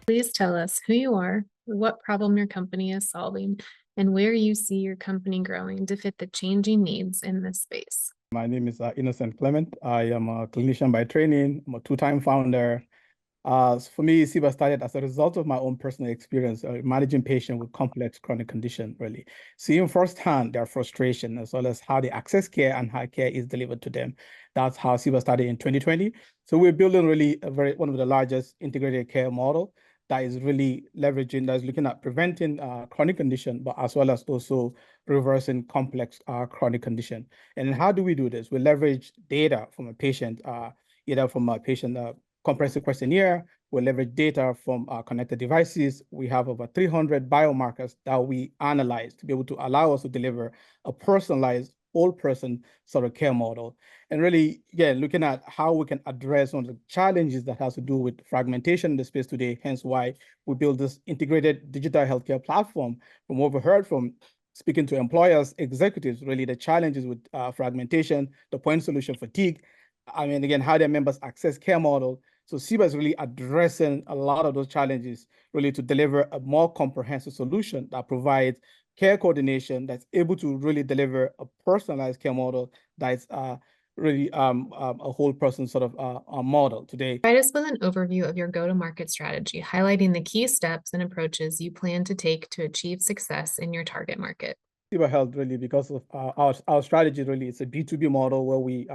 Please tell us who you are, what problem your company is solving, and where you see your company growing to fit the changing needs in this space. My name is Innocent Clement. I am a clinician by training. I'm a two-time founder. For me, Ciba started as a result of my own personal experience managing patients with complex chronic condition, really. Seeing firsthand their frustration as well as how they access care and how care is delivered to them. That's how Ciba started in 2020. So we're building really one of the largest integrated care model that is really leveraging, that is looking at preventing chronic condition, but as well as also reversing complex chronic condition. And how do we do this? We leverage data from a patient, either from a patient comprehensive questionnaire. We leverage data from our connected devices. We have over 300 biomarkers that we analyze to be able to allow us to deliver a personalized whole person sort of care model. And really, yeah, looking at how we can address some of the challenges that has to do with fragmentation in the space today, hence why we build this integrated digital healthcare platform. From what we heard from speaking to employers, executives, really the challenges with fragmentation, the point solution fatigue. I mean, again, how their members access care model. So Ciba is really addressing a lot of those challenges, really to deliver a more comprehensive solution that provides care coordination that's able to really deliver a personalized care model that's really a whole person sort of a model today. Provide us with an overview of your go-to-market strategy, highlighting the key steps and approaches you plan to take to achieve success in your target market. Ciba Health really, because of our strategy, really, it's a B2B model where we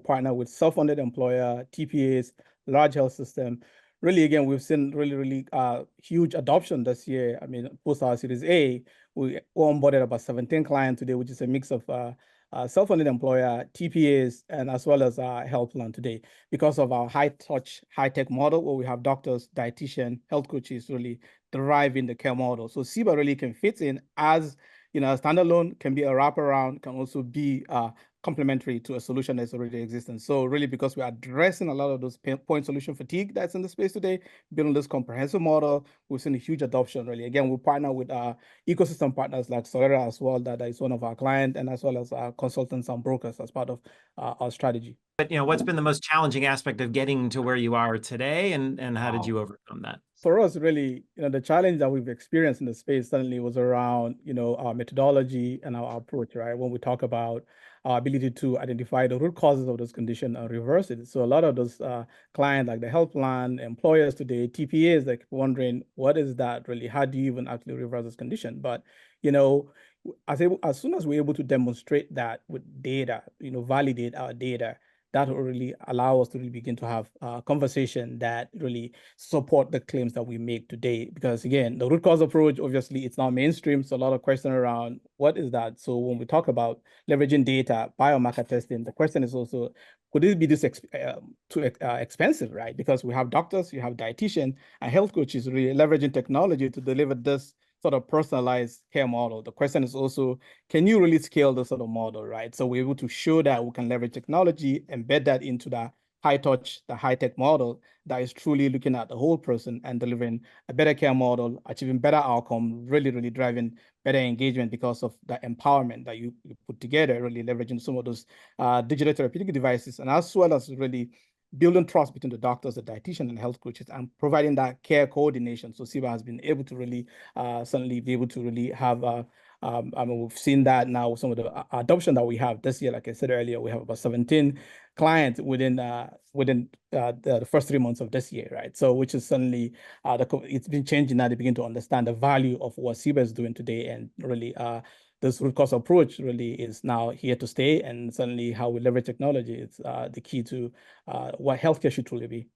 partner with self-funded employer, TPAs, large health system. Really, again, we've seen really huge adoption this year. I mean, post our Series A, we onboarded about 17 clients today, which is a mix of self-funded employer, TPAs, and as well as our health plan today, because of our high-touch, high-tech model where we have doctors, dietitian, health coaches really driving the care model. So Ciba really can fit in as a standalone, can be a wraparound, can also be complementary to a solution that's already existing. So really, because we're addressing a lot of those point solution fatigue that's in the space today, building this comprehensive model, we've seen a huge adoption, really. Again, we partner with ecosystem partners like Solera as well, that is one of our clients, and as well as consultants and brokers as part of our strategy. But what's been the most challenging aspect of getting to where you are today, and how did you overcome that? For us, really, the challenge that we've experienced in the space certainly was around, our methodology and our approach, right? When we talk about our ability to identify the root causes of this condition and reverse it. So a lot of those clients, like the health plan, employers today, TPAs, like wondering, what is that really? How do you even actually reverse this condition? But, as soon as we're able to demonstrate that with data, validate our data, that will really allow us to really begin to have a conversation that really support the claims that we make today. Because again, the root cause approach, obviously, it's not mainstream. So a lot of questions around what is that? So when we talk about leveraging data, biomarker testing, the question is also, could it be this too expensive, right? Because we have doctors, you have dietitian and health coaches really leveraging technology to deliver this sort of personalized care model. The question is also, can you really scale this sort of model, right? So we're able to show that we can leverage technology, embed that into the high touch, the high tech model that is truly looking at the whole person and delivering a better care model, achieving better outcome, really driving better engagement because of the empowerment that you put together, really leveraging some of those digital therapeutic devices, and as well as really building trust between the doctors, the dietitian, and health coaches, and providing that care coordination. So Ciba has been able to really suddenly be able to really have, we've seen that now with some of the adoption that we have this year. Like I said earlier, we have about 17 clients within the first 3 months of this year, right? So which is suddenly, it's been changing now. They begin to understand the value of what Ciba is doing today, and really this root cause approach really is now here to stay, and suddenly how we leverage technology is the key to what healthcare should truly be.